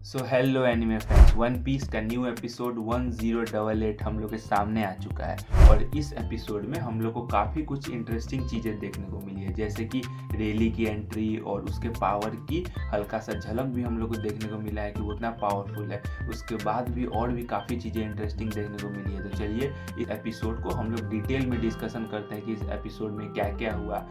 सो hello anime fans, One Piece का new episode 1088 हम लोग के सामने आ चुका है। और इस एपिसोड में हम लोग को काफ़ी कुछ इंटरेस्टिंग चीज़ें देखने को मिली है, जैसे कि रेली की एंट्री और उसके पावर की हल्का सा झलक भी हम लोग को देखने को मिला है कि वो इतना पावरफुल है। उसके बाद भी और भी काफ़ी चीज़ें इंटरेस्टिंग देखने को मिली है। तो चलिए इस एपिसोड को हम लोग डिटेल में डिस्कशन करते हैं कि इस एपिसोड में क्या क्या हुआ।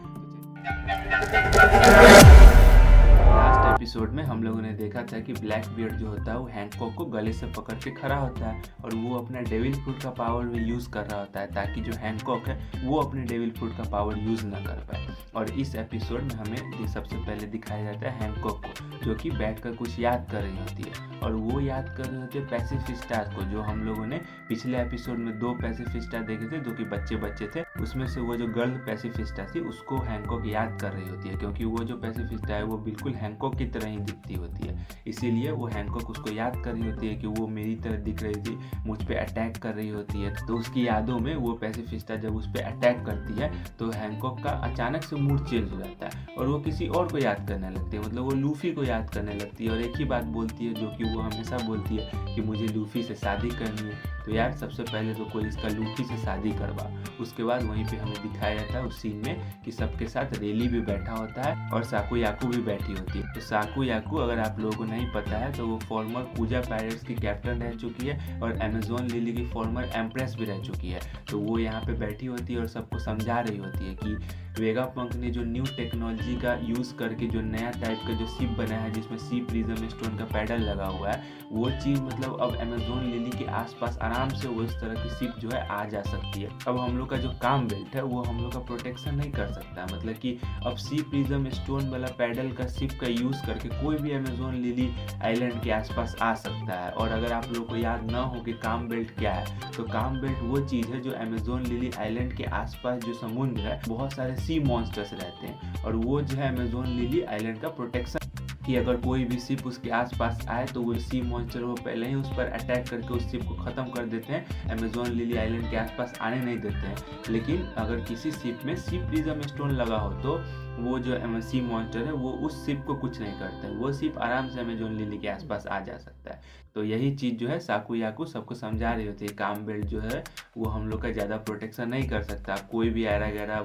लास्ट एपिसोड में हम लोगों ने देखा था कि ब्लैक बियर्ड जो होता है वो हैंकॉक को गले से पकड़ के खड़ा होता है और वो अपना डेविल फ्रूट का पावर भी यूज़ कर रहा होता है ताकि जो हैंकॉक है वो अपने डेविल फ्रूट का पावर यूज़ ना कर पाए। और इस एपिसोड में हमें सबसे पहले दिखाया जाता है हैंकॉक को, जो कि बैठकर कुछ याद कर रही होती है। और वो याद कर रहे होते हैं पैसिफिक स्टार को, जो हम लोगों ने पिछले एपिसोड में 2 पैसिफिक स्टार देखे थे जो कि बच्चे थे। उसमें से वो जो गर्ल पैसिफिक स्टार थी उसको हैंकॉक याद कर रही होती है, क्योंकि वो जो पैसिफिक स्टार है वो बिल्कुल हैंकॉक की तरह ही दिखती होती है। इसीलिए वो हैंकॉक उसको याद कर रही होती है कि वो मेरी तरह दिख रही थी, मुझ पे अटैक कर रही होती है। तो उसकी यादों में वो पैसिफिक स्टार जब उस पर अटैक करती है तो हैंकॉक का अचानक से मूड चेंज हो जाता है और वो किसी और को याद करने लगती है, मतलब वो लूफी को याद करने लगती है और एक ही बात बोलती है जो कि वो हमेशा बोलती है कि मुझे लूफी से शादी करनी है। तो यार सबसे पहले तो कोई इसका लूफी से शादी करवा। उसके बाद वहीं पे हमें दिखाया जाता है उस सीन में कि सबके साथ रेली भी बैठा होता है और साकू याकू भी बैठी होती है। तो साकू याकू अगर आप लोगों को नहीं पता है तो वो फॉर्मर पूजा पायरेट्स की कैप्टन रह चुकी है और अमेजोन लिली की फॉर्मर एम्प्रेस भी रह चुकी है। तो वो यहाँ पे बैठी होती है और सबको समझा रही होती है कि वेगापंक ने जो न्यू टेक्नोलॉजी का यूज़ करके जो नया टाइप का जो शिप बनाया है जिसमें सी प्रिज्म स्टोन का पैडल लगा हुआ है, वो चीज़ मतलब अब अमेजोन लिली के आसपास आराम से वो इस तरह की शिप जो है आ जा सकती है। अब हम लोग का जो काम बेल्ट है वो हम लोग का प्रोटेक्शन नहीं कर सकता, मतलब कि अब सी प्रिज्म स्टोन वाला पैडल का शिप का यूज़ करके कोई भी अमेजोन लिली आइलैंड के आसपास आ सकता है। और अगर आप लोग को याद ना हो कि काम बेल्ट क्या है, तो काम बेल्ट वो चीज़ है जो अमेजोन लिली आइलैंड के आसपास जो समुद्र है बहुत सारे सी मॉन्स्टर्स रहते हैं और वो जो है अमेजोन लिली आइलैंड का प्रोटेक्शन कि अगर कोई भी शिप उसके आसपास आए तो वो सी मॉन्स्टर वो पहले ही उस पर अटैक करके उस शिप को ख़त्म कर देते हैं, अमेजोन लिली आइलैंड के आसपास आने नहीं देते हैं। लेकिन अगर किसी शिप में सी प्रिज्म स्टोन लगा हो तो वो जो सी मॉन्स्टर है वो उस शिप को कुछ नहीं करते, वो शिप आराम से अमेजोन लिली के आसपास आ जा सकता है। तो यही चीज़ जो है साकू याकू सबको समझा रही होती है। काम बेल्ट जो है वो हम लोग का ज़्यादा प्रोटेक्शन नहीं कर सकता, कोई भी ऐरा गैरा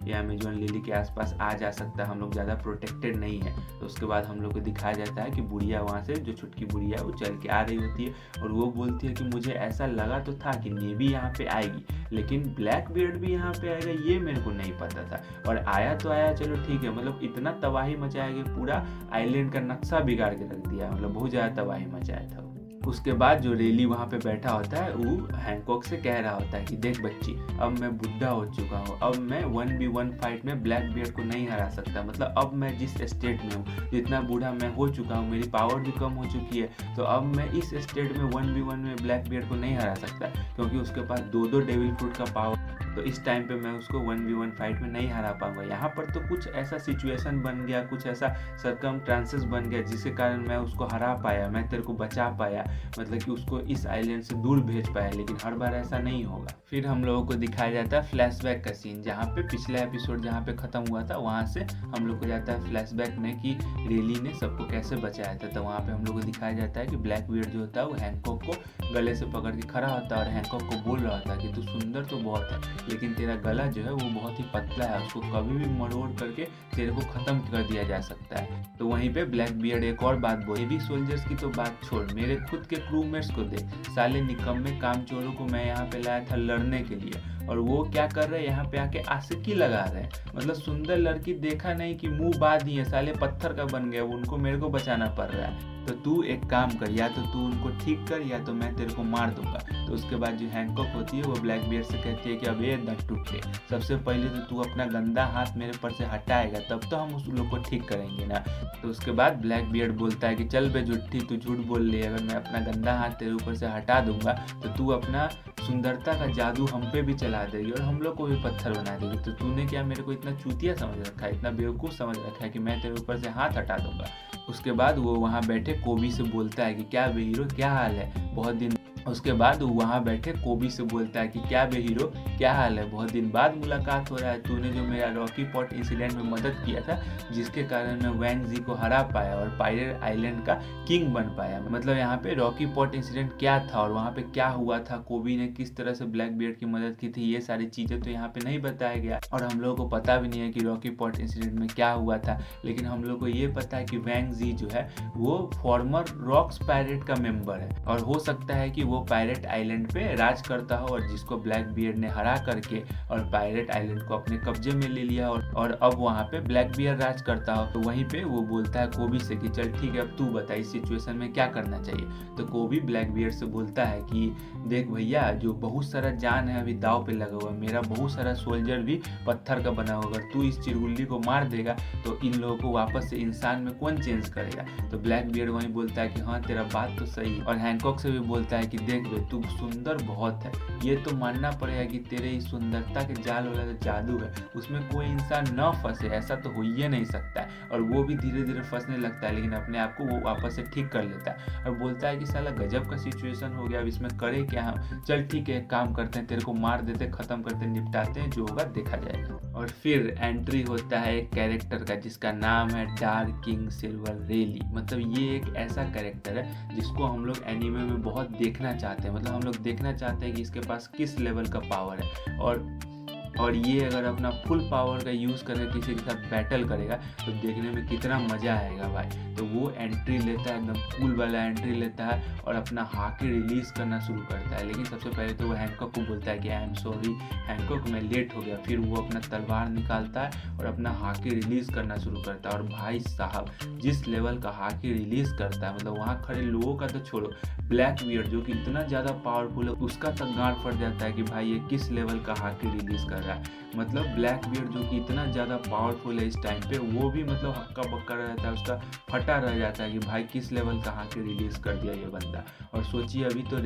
या अमेजोन लिली के आसपास आ जा सकता है, हम लोग ज़्यादा प्रोटेक्टेड नहीं है। तो उसके बाद हम लोग को दिखाया जाता है कि बुढ़िया वहाँ से जो छुटकी बुढ़िया वो चल के आ रही होती है और वो बोलती है कि मुझे ऐसा लगा तो था कि नेवी यहाँ पे आएगी, लेकिन ब्लैक बियर्ड भी यहाँ पे आएगा ये मेरे को नहीं पता था। और आया तो आया, चलो ठीक है, मतलब इतना तबाही मचाया कि पूरा आइलैंड का नक्शा बिगाड़ के रख दिया, मतलब बहुत ज़्यादा तबाही मचाया था। उसके बाद जो रेली वहाँ पे बैठा होता है वो हैंकॉक से कह रहा होता है कि देख बच्ची, अब मैं बुढ़ा हो चुका हूँ, अब मैं 1v1 फाइट में ब्लैक बियर्ड को नहीं हरा सकता, मतलब अब मैं जिस स्टेट में हूँ, जितना बूढ़ा मैं हो चुका हूँ, मेरी पावर भी कम हो चुकी है, तो अब मैं इस स्टेट में 1v1 में ब्लैक बियर्ड को नहीं हरा सकता क्योंकि उसके पास 2 डेविल फ्रूट का पावर। तो इस टाइम पे मैं उसको 1v1 फाइट में नहीं हरा पाऊंगा। यहाँ पर तो कुछ ऐसा सिचुएशन बन गया, कुछ ऐसा सरकमस्टांसेस बन गया जिसके कारण मैं उसको हरा पाया, मैं तेरे को बचा पाया, मतलब कि उसको इस आइलैंड से दूर भेज पाया। लेकिन हर बार ऐसा नहीं होगा। फिर हम लोगों को दिखाया जाता है फ्लैशबैक का सीन, जहाँ पे पिछला एपिसोड जहाँ पे खत्म हुआ था वहाँ से हम लोग को जाता है फ्लैशबैक में कि रेली ने सबको कैसे बचाया था। तो वहाँ पे हम लोग को दिखाया जाता है कि ब्लैक बियर्ड जो होता है वो हैंकॉक को गले से पकड़ के खड़ा होता है और हैंकॉक को बोल रहा था कि तू सुंदर तो बहुत है लेकिन तेरा गला जो है वो बहुत ही पतला है, उसको कभी भी मरोड़ करके तेरे को ख़त्म कर दिया जा सकता है। तो वहीं पे ब्लैक बियर्ड एक और बात बोली, हेवी सोल्जर्स की तो बात छोड़, मेरे खुद के क्रूमेट्स को देख, साले निकम्मे कामचोरों को मैं यहाँ पे लाया था लड़ने के लिए और वो क्या कर रहे हैं, यहाँ पे आके आशिकी लगा रहे हैं। मतलब सुंदर लड़की देखा नहीं कि मुंह बांध ही है, साले पत्थर का बन गया, उनको मेरे को बचाना पड़ रहा है। तो तू एक काम कर, या तो तू उनको ठीक कर या तो मैं तेरे को मार दूंगा। तो उसके बाद जो हैंकॉक होती है वो ब्लैक बियर्ड से कहती है कि अब ये दट टूटे, सबसे पहले तो तू अपना गंदा हाथ मेरे पर से हटाएगा तब तो हम उस लोग को ठीक करेंगे ना। तो उसके बाद ब्लैक बियर्ड बोलता है कि चल बे झूठी, तू झूठ बोल रही है, अगर मैं अपना गंदा हाथ तेरे ऊपर से हटा दूंगा तो तू अपना सुंदरता का जादू हम पे भी चला देगी और हम लोग को भी पत्थर बना देगी। तो तूने क्या मेरे को इतना चूतिया समझ रखा है, इतना बेवकूफ़ समझ रखा है कि मैं तेरे ऊपर से हाथ हटा दूंगा। उसके बाद वो वहाँ बैठे कोबी से बोलता है कि क्या बे हीरो, क्या हाल है, बहुत दिन उसके बाद वो वहाँ बैठे कोबी से बोलता है कि क्या बे हीरो, क्या हाल है, बहुत दिन बाद मुलाकात हो रहा है, तूने जो मेरा रॉकी पॉट इंसिडेंट में मदद किया था जिसके कारण मैं वैंग जी को हरा पाया और पायरेट आइलैंड का किंग बन पाया। मतलब यहाँ पे रॉकी पॉट इंसिडेंट क्या था और वहाँ पे क्या हुआ था, कोबी ने किस तरह से ब्लैक बियर्ड की मदद की थी, ये सारी चीज़ें तो यहाँ पे नहीं बताया गया और हम लोगों को पता भी नहीं है कि रॉकी पॉट इंसिडेंट में क्या हुआ था। लेकिन हम लोग को ये पता है कि वैंग जी जो है वो फॉर्मर रॉक्स पायरेट का मेंबर है और हो सकता है कि वो पायरेट आइलैंड पे राज करता हो और जिसको ब्लैक बियर्ड ने हरा करके और पायरेट आइलैंड को अपने कब्जे में ले लिया और अब वहाँ पे ब्लैक बियर्ड राज करता हो। तो वहीं पे वो बोलता है कोबी से कि चल ठीक है, अब तू बता इस सिचुएशन में क्या करना चाहिए। तो कोबी ब्लैक बियर्ड से बोलता है कि देख भैया, जो बहुत सारा जान है अभी दाव पे लगा हुआ है, मेरा बहुत सारा सोल्जर भी पत्थर का बना होगा, तू इस चिरगुल्ली को मार देगा तो इन लोगों को वापस से इंसान में कौन चेंज करेगा। तो ब्लैक बियर्ड वहीं बोलता है कि हाँ तेरा बात तो सही, और हैंकॉक से भी बोलता है कि देख बे, तू सुंदर बहुत है, ये तो मानना पड़ेगा कि तेरे इस सुंदरता के जाल वाला जो जादू है उसमें कोई इंसान न फंसे, ऐसा तो हो ही नहीं सकता है। और वो भी धीरे धीरे फंसने लगता है लेकिन अपने आप को वो वापस से ठीक कर लेता है और बोलता है कि साला गजब का सिचुएशन हो गया, अब इसमें करे क्या हम, चल ठीक है एक काम करते हैं, तेरे को मार देते, खत्म करते, निपटाते हैं, जो होगा देखा जाएगा। और फिर एंट्री होता है एक कैरेक्टर का जिसका नाम है डार्क किंग सिल्वर रेली। मतलब ये एक ऐसा कैरेक्टर है जिसको हम लोग एनीमे में बहुत देखना चाहते हैं, मतलब हम लोग देखना चाहते हैं कि इसके पास किस लेवल का पावर है और ये अगर अपना फुल पावर का यूज़ करके किसी के साथ बैटल करेगा तो देखने में कितना मज़ा आएगा भाई। तो वो एंट्री लेता है, एकदम कूल वाला एंट्री लेता है और अपना हाकी रिलीज़ करना शुरू करता है। लेकिन सबसे पहले तो वो हैंकॉक को बोलता है कि आई एम सॉरी हैंकॉक, मैं लेट हो गया। फिर वो अपना तलवार निकालता है और अपना हाकी रिलीज़ करना शुरू करता है और भाई साहब जिस लेवल का हाकी रिलीज़ करता है, मतलब वहाँ खड़े लोगों का तो छोड़ो, ब्लैक बियर्ड जो कि इतना ज़्यादा पावरफुल है उसका तक गांड फट जाता है कि भाई ये किस लेवल का हाकी रिलीज़ कर रहा है। मतलब ब्लैक बियर्ड जो कि इतना ज़्यादा पावरफुल है इस टाइम पे, वो भी मतलब हक्का बक्का रहता है, उसका फटा रह जाता है कि भाई किस लेवल का हाकी रिलीज़ कर दिया ये बंदा। और सोचिए अभी तो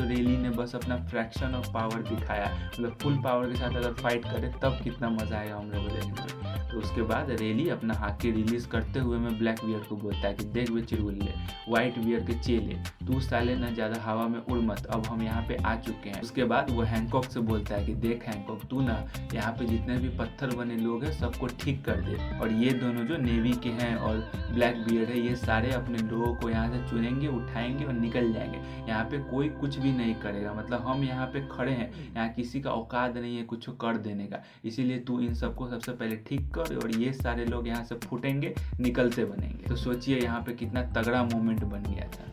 रेली ने बस अपना फ्रैक्शन ऑफ पावर दिखाया, मतलब फुल पावर के साथ अगर फाइट करे तब कितना मज़ा आएगा हम लोग देखने में। तो उसके बाद रेली अपना हाकी रिलीज करते हुए में ब्लैक बियर्ड को बोलता है कि देख वे चिरगुल्ले, व्हाइट बियर्ड के चेले, तू साले ना ज़्यादा हवा में उड़ मत, अब हम यहाँ पे आ चुके हैं। उसके बाद वो हैंकॉक से बोलता है कि देख हैंकॉक, तू ना यहाँ पे जितने भी पत्थर बने लोग हैं सबको ठीक कर दे, और ये दोनों जो नेवी के हैं और ब्लैक बियर्ड है ये सारे अपने लोगों को यहाँ से चुनेंगे, उठाएंगे और निकल जाएंगे। यहाँ पे कोई कुछ भी नहीं करेगा, मतलब हम यहाँ पे खड़े हैं, यहाँ किसी का औकात नहीं है कुछ कर देने का, इसीलिए तू इन सबको सबसे पहले ठीक कर और ये सारे लोग यहाँ से फूटेंगे, निकलते बनेंगे। तो सोचिए यहाँ पे कितना तगड़ा मोमेंट बन गया था।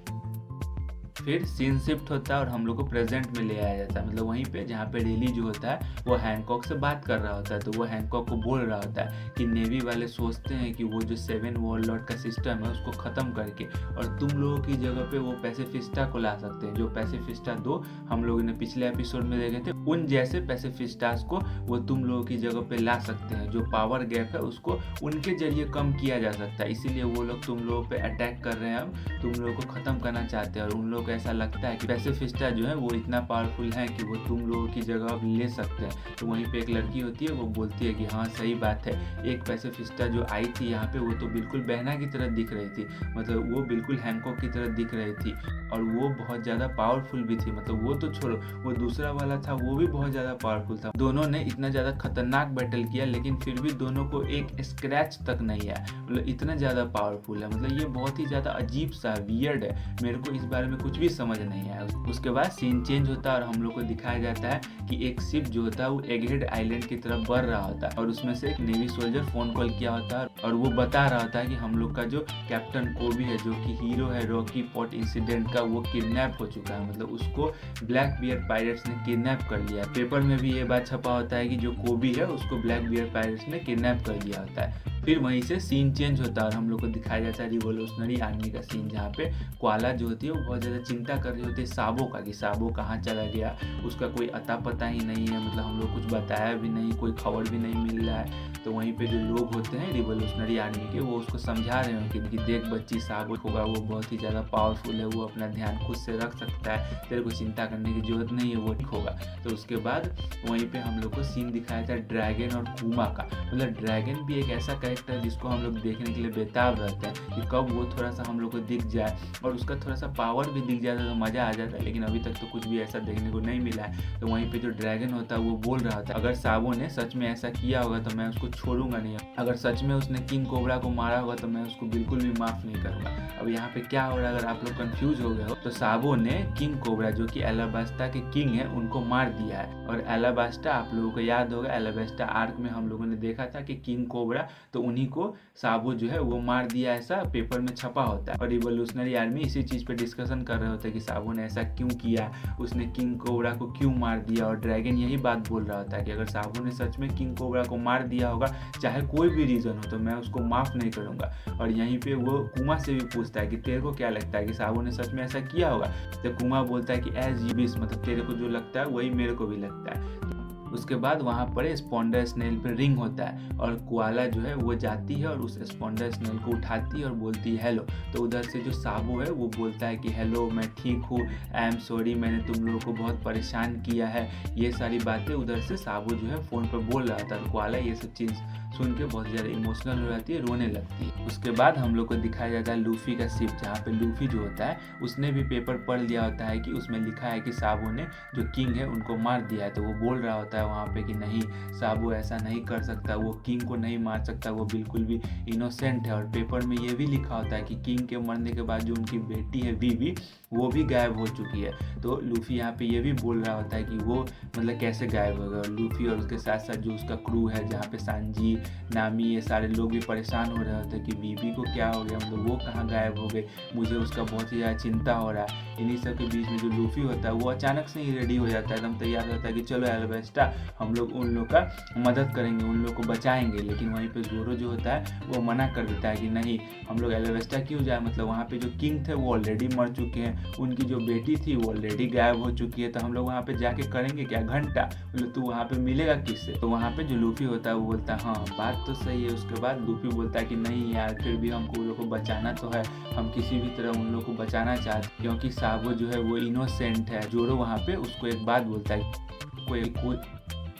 फिर सीन शिफ्ट होता है और हम लोग को प्रेजेंट में ले आया जाता है, मतलब वहीं पे जहाँ पे रेली जो होता है वो हैंकॉक से बात कर रहा होता है। तो वो हैंकॉक को बोल रहा होता है कि नेवी वाले सोचते हैं कि वो जो 7 वॉरलॉर्ड का सिस्टम है उसको ख़त्म करके और तुम लोगों की जगह पे वो पैसिफिस्टा को ला सकते हैं, जो पैसिफिस्टा 2 हम लोगों ने पिछले एपिसोड में देखे थे, उन जैसे पैसिफिस्टास को वो तुम लोगों की जगह पे ला सकते हैं। जो पावर गैप है उसको उनके जरिए कम किया जा सकता है, इसीलिए वो लोग तुम लोगों पे अटैक कर रहे हैं, अब तुम लोगों को ख़त्म करना चाहते हैं। और उन लोगों को ऐसा लगता है कि पैसिफिस्टा जो है वो इतना पावरफुल है कि वो तुम लोगों की जगह अब ले सकते हैं। तो वहीं पे एक लड़की होती है, वो बोलती है कि हाँ सही बात है, एक पैसिफिस्टा जो आई थी यहाँ पे वो तो बिल्कुल बहना की तरह दिख रही थी, मतलब वो बिल्कुल हैंकॉक की तरह दिख रही थी और वो बहुत ज़्यादा पावरफुल भी थी। मतलब वो तो छोड़ो, वो दूसरा वाला था वो भी बहुत ज़्यादा पावरफुल था। दोनों ने इतना ज़्यादा खतरनाक बैटल किया लेकिन फिर भी दोनों को एक स्क्रैच तक नहीं आया, मतलब इतना ज़्यादा पावरफुल है। मतलब ये बहुत ही ज़्यादा अजीब सा वियर्ड है, मेरे को इस बारे में कुछ भी समझ नहीं आया। उसके बाद सीन चेंज होता है और हम लोग को दिखाया जाता है कि एक शिप जो होता है वो एगहेड आइलैंड की तरफ बढ़ रहा होता है और उसमें से एक नेवी सोल्जर फोन कॉल किया होता है और वो बता रहा होता है कि हम लोग का जो कैप्टन कोबी है, जो कि हीरो है रॉकी पॉट इंसिडेंट का, वो किडनैप हो चुका है, मतलब उसको ब्लैक बियर पायरेट्स ने किडनैप कर लिया। पेपर में भी ये बात छपा होता है कि जो कोबी है उसको ब्लैक बियर पायरेट्स ने किडनैप कर लिया होता है। फिर वहीं से सीन चेंज होता है और हम लोग को दिखाया जाता है रिवोल्यूशनरी आर्मी का सीन, जहाँ पे क्वाला जो होती है वो बहुत ज़्यादा चिंता कर रही होती है साबो का, कि साबो कहाँ चला गया, उसका कोई अता पता ही नहीं है, मतलब हम लोग कुछ बताया भी नहीं, कोई खबर भी नहीं मिल रहा है। तो वहीं पे जो लोग होते हैं रिवोल्यूशनरी आर्मी के, वो उसको समझा रहे हैं कि देख बच्ची, साबो होगा वो बहुत ही ज़्यादा पावरफुल है, वो अपना ध्यान खुद से रख सकता है, तेरे को चिंता करने की जरूरत नहीं है, वो ठीक होगा। तो उसके बाद वहीं पे हम लोग को सीन दिखाया था ड्रैगन और कुमा का। मतलब ड्रैगन भी एक ऐसा कैरेक्टर जिसको हम लोग देखने के लिए बेताब रहते हैं कि कब वो थोड़ा सा हम लोग को दिख जाए और उसका थोड़ा सा पावर भी दिख जाता तो मज़ा आ जाता है, लेकिन अभी तक तो कुछ भी ऐसा देखने को नहीं मिला है। तो वहीं पे जो ड्रैगन होता है वो बोल रहा था अगर साबो ने सच में ऐसा किया होगा तो मैं उसको छोड़ूंगा नहीं, अगर सच में उसने किंग कोबरा को मारा होगा तो मैं उसको बिल्कुल भी माफ़ नहीं करूँगा। अब यहाँ पे क्या हो रहा है, अगर आप लोग कंफ्यूज हो गए हो तो साबो ने किंग कोबरा जो कि एलाबास्टा के किंग है उनको मार दिया है। और एलाबास्टा आप लोगों को याद होगा, एलाबास्टा आर्क में हम लोगों ने देखा था कि किंग कोबरा तो उन्हीं को साबो जो है वो मार दिया, ऐसा पेपर में छपा होता है। और रिवोल्यूशनरी आर्मी इसी चीज़ पे डिस्कशन कर रहे होते हैं कि साबो ने ऐसा क्यों किया, उसने किंग कोबरा को क्यों मार दिया। और ड्रैगन यही बात बोल रहा होता है कि अगर साबो ने सच में किंग कोबरा को मार दिया होगा, चाहे कोई भी रीज़न हो, तो मैं उसको माफ़ नहीं करूँगा। और यहीं पे वो कुमा से भी पूछता है कि तेरे को क्या लगता है कि साबो ने सच में ऐसा किया होगा। तो कुमा बोलता है कि एज यू विश, मतलब तेरे को जो लगता है वही मेरे को भी लगता है। उसके बाद वहाँ पर स्पॉन्डर स्नेल पे रिंग होता है और कोआला जो है वो जाती है और उस स्पॉन्डर स्नेल को उठाती है और बोलती है हेलो। तो उधर से जो साबो है वो बोलता है कि हेलो मैं ठीक हूँ, आई एम सॉरी, मैंने तुम लोगों को बहुत परेशान किया है। ये सारी बातें उधर से साबो जो है फ़ोन पर बोल रहा था। कोआला ये सब चीज़ सुन के बहुत ज़्यादा इमोशनल हो जाती है, रोने लगती है। उसके बाद हम लोग को दिखाया जाता है लूफी का शिप, जहाँ पे लूफी जो होता है उसने भी पेपर पढ़ लिया होता है कि उसमें लिखा है कि साबो ने जो किंग है उनको मार दिया है। तो वो बोल रहा होता है वहाँ पे कि नहीं, साबो ऐसा नहीं कर सकता, वो किंग को नहीं मार सकता, वो बिल्कुल भी इनोसेंट है। और पेपर में ये भी लिखा होता है कि किंग के मरने के बाद जो उनकी बेटी है वीवी वो भी गायब हो चुकी है। तो लूफी यहाँ पे ये भी बोल रहा होता है कि वो मतलब कैसे गायब होगा। और लूफी और उसके साथ साथ जो उसका क्रू है, जहाँ पे सांजी, नामी, ये सारे लोग भी परेशान हो रहे होते हैं कि बीबी को क्या हो गया, मतलब वो कहाँ गायब हो गई, मुझे उसका बहुत ही ज़्यादा चिंता हो रहा है। इन्हीं सब के बीच में जो लूफी होता है वो अचानक से ही रेडी हो जाता है, एकदम तैयार रहता है कि चलो एलाबास्टा, हम लोग उन लोग का मदद करेंगे, उन लोग को बचाएंगे। लेकिन वहीं पे जोरो जो होता है वो मना कर देता है कि नहीं, हम लोग एलाबास्टा क्यों जाए, मतलब वहाँ पे जो किंग थे वो ऑलरेडी मर चुके हैं, उनकी जो बेटी थी वो ऑलरेडी गायब हो चुकी है, तो हम लोग वहाँ पे जाके करेंगे क्या घंटा, मतलब तू वहाँ पे मिलेगा किससे। तो वहाँ पे जो लूफी होता है वो बोलता है हाँ बात तो सही है। उसके बाद लूफी बोलता है कि नहीं यार, फिर भी हमको उन लोग को बचाना तो है, हम किसी भी तरह उन लोग को बचाना चाहते, क्योंकि साबो जो है वो इनोसेंट है। जोरो वहाँ पे उसको एक बात बोलता है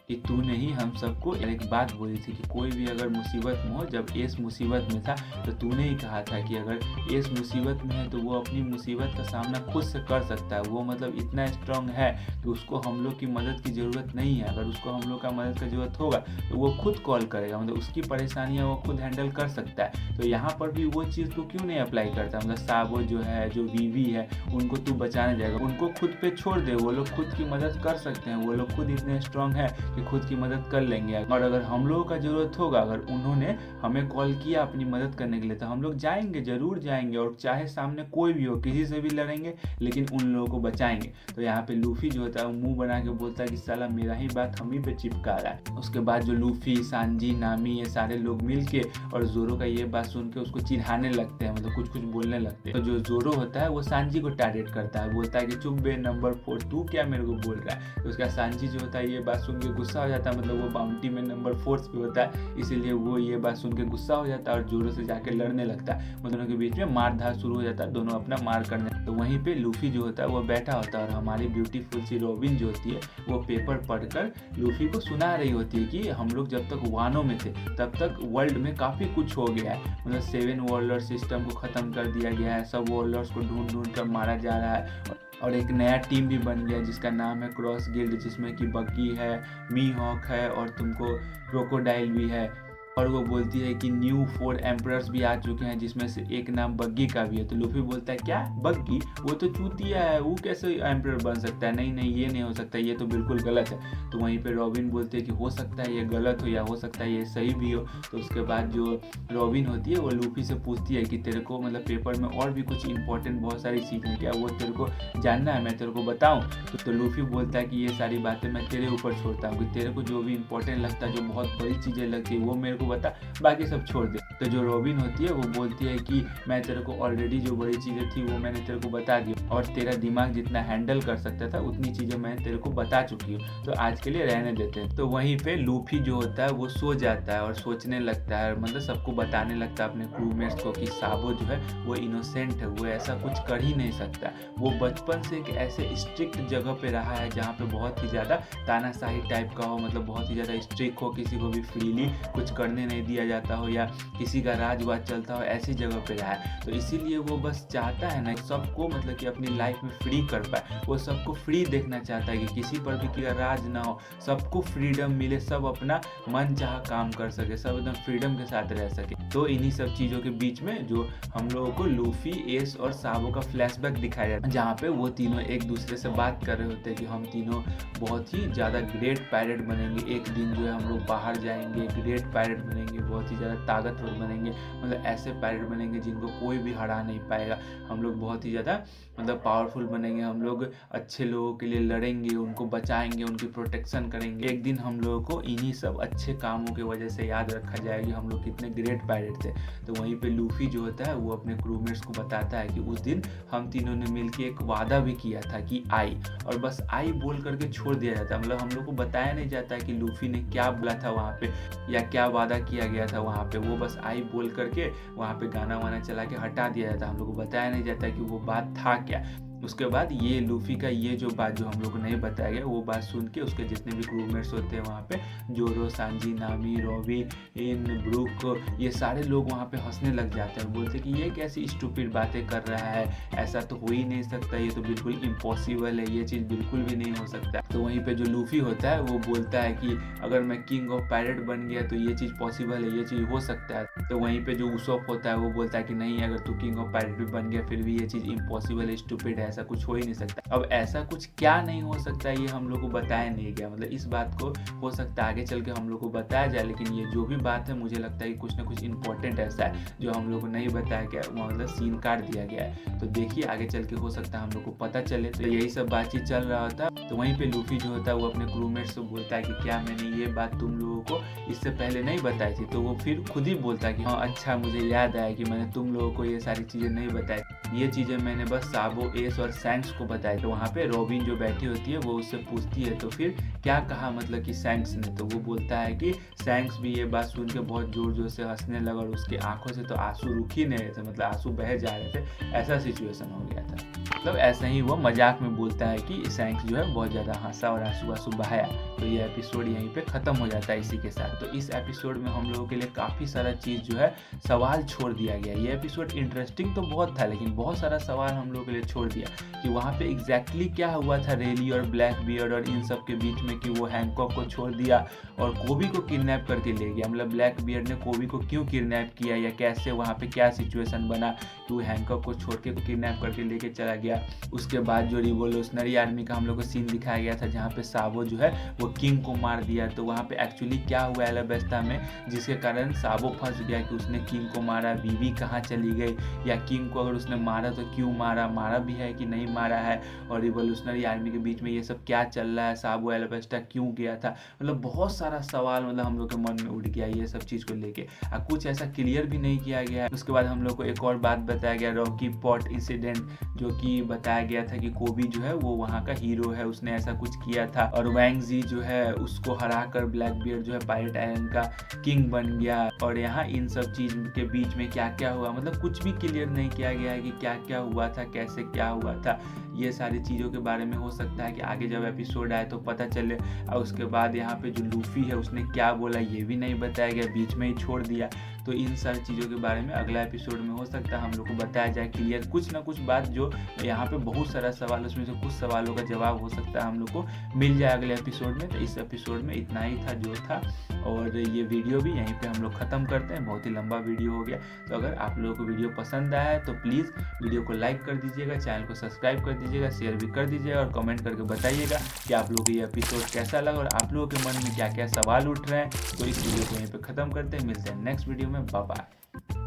कि तूने ही हम सबको एक बात बोली थी कि कोई भी अगर मुसीबत में हो, जब एस मुसीबत में था तो तूने ही कहा था कि अगर एस मुसीबत में है तो वो अपनी मुसीबत का सामना खुद से कर सकता है, वो मतलब इतना स्ट्रांग है कि उसको हम लोग की मदद की ज़रूरत नहीं है। अगर उसको हम लोग का मदद की ज़रूरत होगा तो वो खुद कॉल करेगा, मतलब उसकी परेशानियाँ वो खुद हैंडल कर सकता है। तो यहाँ पर भी वो चीज़ तू क्यों नहीं अप्लाई करता, मतलब साबो जो है, जो वीवी है, उनको तू बचाने जाएगा, उनको खुद पे छोड़ दे, वो लोग खुद की मदद कर सकते हैं, वो लोग खुद इतने स्ट्रांग है कि खुद की मदद कर लेंगे। और अगर हम लोगों का ज़रूरत होगा, अगर उन्होंने हमें कॉल किया अपनी मदद करने के लिए, तो हम लोग जाएंगे, ज़रूर जाएंगे, और चाहे सामने कोई भी हो, किसी से भी लड़ेंगे, लेकिन उन लोगों को बचाएंगे। तो यहाँ पे लूफी जो होता है वो मुंह बना के बोलता है कि साला मेरा ही बात हम ही पे चिपका रहा है। उसके बाद जो लूफी, सांजी, नामी, ये सारे लोग मिल के और जोरो का ये बात सुन के उसको चिढ़ाने लगते हैं, मतलब कुछ कुछ बोलने लगते हैं। तो जो जोरो होता है वो सांजी को टारगेट करता है, बोलता है कि चुप बे नंबर 4, तू क्या मेरे को बोल रहा है। तो उसका सांजी जो होता है ये बात सुन के गुस्सा हो जाता है, मतलब वो बाउंटी में नंबर 4 पे होता है, इसीलिए वो ये बात सुन के गुस्सा हो जाता है और जोरों से जाके लड़ने लगता है। वो दोनों के बीच में मार धार शुरू हो जाता है, दोनों अपना मार करने। तो वहीं पे लूफी जो होता है वो बैठा होता है और हमारी ब्यूटीफुल सी रॉबिन जो होती है वो पेपर पढ़कर लूफी को सुना रही होती है कि हम लोग जब तक वानो में थे तब तक वर्ल्ड में काफ़ी कुछ हो गया है, मतलब 7 वॉर्लर सिस्टम को ख़त्म कर दिया गया है, सब वॉर्लर्स को ढूंढ ढूंढ कर मारा जा रहा है, और एक नया टीम भी बन गया जिसका नाम है क्रॉस गिल्ड, जिसमें कि बग्गी है, मी हॉक है और तुमको क्रोकोडाइल भी है। और वो बोलती है कि न्यू 4 एम्परर्स भी आ चुके हैं, जिसमें से एक नाम बग्गी का भी है। तो लूफी बोलता है क्या बग्गी, वो तो चूतिया है, वो कैसे एम्परर बन सकता है, नहीं नहीं ये नहीं हो सकता, ये तो बिल्कुल गलत है। तो वहीं पे रॉबिन बोलती है कि हो सकता है ये गलत हो या हो सकता है ये सही भी हो। तो उसके बाद जो रॉबिन होती है वो लूफी से पूछती है कि तेरे को मतलब पेपर में और भी कुछ इंपॉर्टेंट बहुत सारी चीज़ें, क्या वो तेरे को जानना है, मैं तेरे को बताऊँ। तो लूफी बोलता है कि ये सारी बातें मैं तेरे ऊपर छोड़ता हूँ, कि तेरे को जो भी इंपॉर्टेंट लगता है, जो बहुत बड़ी चीज़ें लगती है, वो मेरे को बता, बाकी सब छोड़ दे। तो जो रॉबिन होती है वो बोलती है कि मैं तेरे को ऑलरेडी जो बड़ी चीज़ें थी वो मैंने तेरे को बता दी, और तेरा दिमाग जितना हैंडल कर सकता था उतनी चीज़ें मैं तेरे को बता चुकी हूँ, तो आज के लिए रहने देते हैं। तो वहीं पे लूफी जो होता है वो सो जाता है और सोचने लगता है, मतलब सबको बताने लगता है अपने क्रूमेट्स को कि साबो जो है वो इनोसेंट है, वो ऐसा कुछ कर ही नहीं सकता। वो बचपन से एक ऐसे स्ट्रिक्ट जगह पे रहा है जहाँ पे बहुत ही ज़्यादा तानाशाही टाइप का हो, मतलब बहुत ही ज़्यादा स्ट्रिक्ट हो, किसी को भी फ्रीली कुछ करने करने नहीं दिया जाता हो या किसी का राज वाज चलता हो, ऐसी जगह पे रहा है। तो इसीलिए वो बस चाहता है ना सबको मतलब कि अपनी लाइफ में फ्री कर पाए, वो सबको फ्री देखना चाहता है कि किसी पर भी किसी राज ना हो, सबको फ्रीडम मिले, सब अपना मन चाह काम कर सके, सब एकदम फ्रीडम के साथ रह सके। तो इन्हीं सब चीज़ों के बीच में जो हम लोगों को लूफी, एस और साबो का फ्लैशबैक दिखाया जाता है, जहाँ पे वो तीनों एक दूसरे से बात कर रहे होते हैं कि हम तीनों बहुत ही ज़्यादा ग्रेट पायलट बनेंगे, एक दिन जो है हम लोग बाहर जाएंगे, ग्रेट पायलट बनेंगे, बहुत ही ज़्यादा ताकतवर बनेंगे, मतलब ऐसे पायलट बनेंगे जिनको कोई भी हरा नहीं पाएगा, हम लोग बहुत ही ज़्यादा मतलब पावरफुल बनेंगे, हम लोग अच्छे लोगों के लिए लड़ेंगे, उनको बचाएंगे, उनकी प्रोटेक्शन करेंगे। एक दिन हम लोगों को इन्हीं सब अच्छे कामों की वजह से याद रखा जाएगा हम लोग कितने ग्रेट पायलट थे। तो वहीं पे लूफी जो होता है वो अपने क्रूमेट्स को बताता है कि उस दिन हम तीनों ने मिलकर एक वादा भी किया था कि आई, और बस आई बोल करके छोड़ दिया जाता है, मतलब हम लोग को बताया नहीं जाता है कि लूफी ने क्या बोला था वहाँ पे या क्या वादा किया गया था वहाँ पे, वो बस आई बोल करके वहाँ पे गाना वाना चला के हटा दिया जाता है, हम लोग को बताया नहीं जाता कि वो बात था क्या। उसके बाद ये लूफी का ये जो बात जो हम लोग को नहीं बताया गया, वो बात सुन के उसके जितने भी क्रूमेट्स होते हैं वहाँ पे, जोरो, सांजी, नामी, रॉबी, इन, ब्रूक, ये सारे लोग वहाँ पे हंसने लग जाते हैं, बोलते कि ये कैसी स्टूपिड बातें कर रहा है, ऐसा तो हो ही नहीं सकता, ये तो बिल्कुल इम्पॉसिबल है, ये चीज़ बिल्कुल भी नहीं हो सकता। तो वहीं पर जो लूफी होता है वो बोलता है कि अगर मैं किंग ऑफ पायरेट बन गया तो ये चीज़ पॉसिबल है, ये चीज़ हो सकता है। तो वहीं पे जो उसॉप होता है वो बोलता है कि नहीं, अगर तू किंग ऑफ पायरेट भी बन गया फिर भी ये चीज़ इम्पॉसिबल है, स्टूपिड है, ऐसा कुछ हो ही नहीं सकता। अब ऐसा कुछ क्या नहीं हो सकता ये हम लोग को बताया नहीं गया, मतलब इस बात को हो सकता है आगे चल के हम लोग को बताया जाए, लेकिन ये जो भी बात है मुझे लगता है कि कुछ ना कुछ इंपॉर्टेंट ऐसा है जो हम लोग को नहीं बताया गया, मतलब सीन काट दिया गया है। तो देखिए आगे चल के हो सकता है हम लोग को पता चले। तो यही सब बातचीत चल रहा होता है। तो वहीं पे लूफी जो होता है वो अपने क्रूमेट्स से बोलता है कि क्या मैंने ये बात तुम लोगों को इससे पहले नहीं बताई थी? तो वो फिर खुद ही बोलता है कि हाँ अच्छा, मुझे याद आया कि मैंने तुम लोगों को ये सारी चीज़ें नहीं बताई, ये चीज़ें मैंने बस साबो, एस और सैंक्स को बताई। तो वहाँ पे रॉबिन जो बैठी होती है वो उससे पूछती है तो फिर क्या कहा मतलब कि सैंक्स ने? तो वो बोलता है कि सैंक्स भी ये बात सुन के बहुत जोर जोर से हंसने लगा और उसकी आंखों से तो आंसू रुक ही नहीं रहे थे, मतलब आंसू बह जा रहे थे, ऐसा सिचुएशन हो गया था। मतलब ऐसे ही वो मजाक में बोलता है कि सैंक्स जो है बहुत ज़्यादा हंसा और आंसू बहाया। तो ये एपिसोड यहीं पे ख़त्म हो जाता है इसी के साथ। तो इस एपिसोड में हम लोगों के लिए काफ़ी सारा चीज़ जो है सवाल छोड़ दिया गया। ये एपिसोड इंटरेस्टिंग तो बहुत था, लेकिन बहुत सारा सवाल हम लोगों के लिए छोड़ दिया कि वहाँ पे एग्जैक्टली क्या हुआ था रेली और ब्लैक बियर्ड और इन सब के बीच में, कि वो हैंकॉक को छोड़ दिया और कोबी को किडनैप करके ले गया। मतलब ब्लैक बियर्ड ने कोबी को क्यों किडनैप किया या कैसे वहाँ पे क्या सिचुएशन बना कि वो हैंकॉक को छोड़ के किडनैप करके लेके चला गया। उसके बाद जो रिवोल्यूशनरी आर्मी का हम लोग को सीन दिखाया गया था जहाँ पे साबो जो है वो किंग को मार दिया। तो वहाँ पे एक्चुअली क्या हुआ एलाबेस्टा में जिसके कारण साबो फंस गया कि उसने किंग को मारा, बीबी कहाँ चली गई, या किंग को अगर उसने मारा तो क्यों मारा, मारा भी है कि नहीं मारा है, और रिवोल्यूशनरी आर्मी के बीच में ये सब क्या चल रहा है, साबो एलाबेस्टा क्यों गया था। मतलब बहुत सारा सवाल मतलब हम लोग के मन में उठ गया ये सब चीज़ को लेके, कुछ ऐसा क्लियर भी नहीं किया गया है। उसके बाद हम लोग को एक और बात बताया गया, रॉकी पॉट इंसिडेंट, जो कि बताया गया था कि कोबी जो है वो वहाँ का हीरो है, उसने ऐसा कुछ किया था, और वैंग जी जो है उसको हराकर ब्लैक बियर्ड जो है पायरेट आइलैंड का किंग बन गया। और यहाँ इन सब चीज़ के बीच में क्या क्या हुआ, मतलब कुछ भी क्लियर नहीं किया गया है कि क्या क्या हुआ था, कैसे क्या हुआ था। ये सारी चीज़ों के बारे में हो सकता है कि आगे जब एपिसोड आए तो पता चले। और उसके बाद यहाँ पे जो लूफी है उसने क्या बोला ये भी नहीं बताया गया, बीच में ही छोड़ दिया। तो इन सारी चीज़ों के बारे में अगला एपिसोड में हो सकता है हम लोग को बताया जाए क्लियर, कुछ ना कुछ बात जो यहाँ पे बहुत सारा सवाल, उसमें से कुछ सवालों का जवाब हो सकता है हम लोग को मिल जाए अगले एपिसोड में। तो इस एपिसोड में इतना ही था जो था, और ये वीडियो भी यहीं पे हम लोग ख़त्म करते हैं, बहुत ही लंबा वीडियो हो गया। तो अगर आप लोगों को वीडियो पसंद आया है तो प्लीज़ वीडियो को लाइक कर दीजिएगा, चैनल को सब्सक्राइब कर दीजिएगा, शेयर भी कर दीजिएगा और कमेंट करके बताइएगा कि आप लोगों को ये एपिसोड कैसा लगा और आप लोगों के मन में क्या क्या सवाल उठ रहे हैं। तो इस वीडियो को यहीं पर ख़त्म करते हैं, मिलते हैं नेक्स्ट वीडियो में, बाय बाय।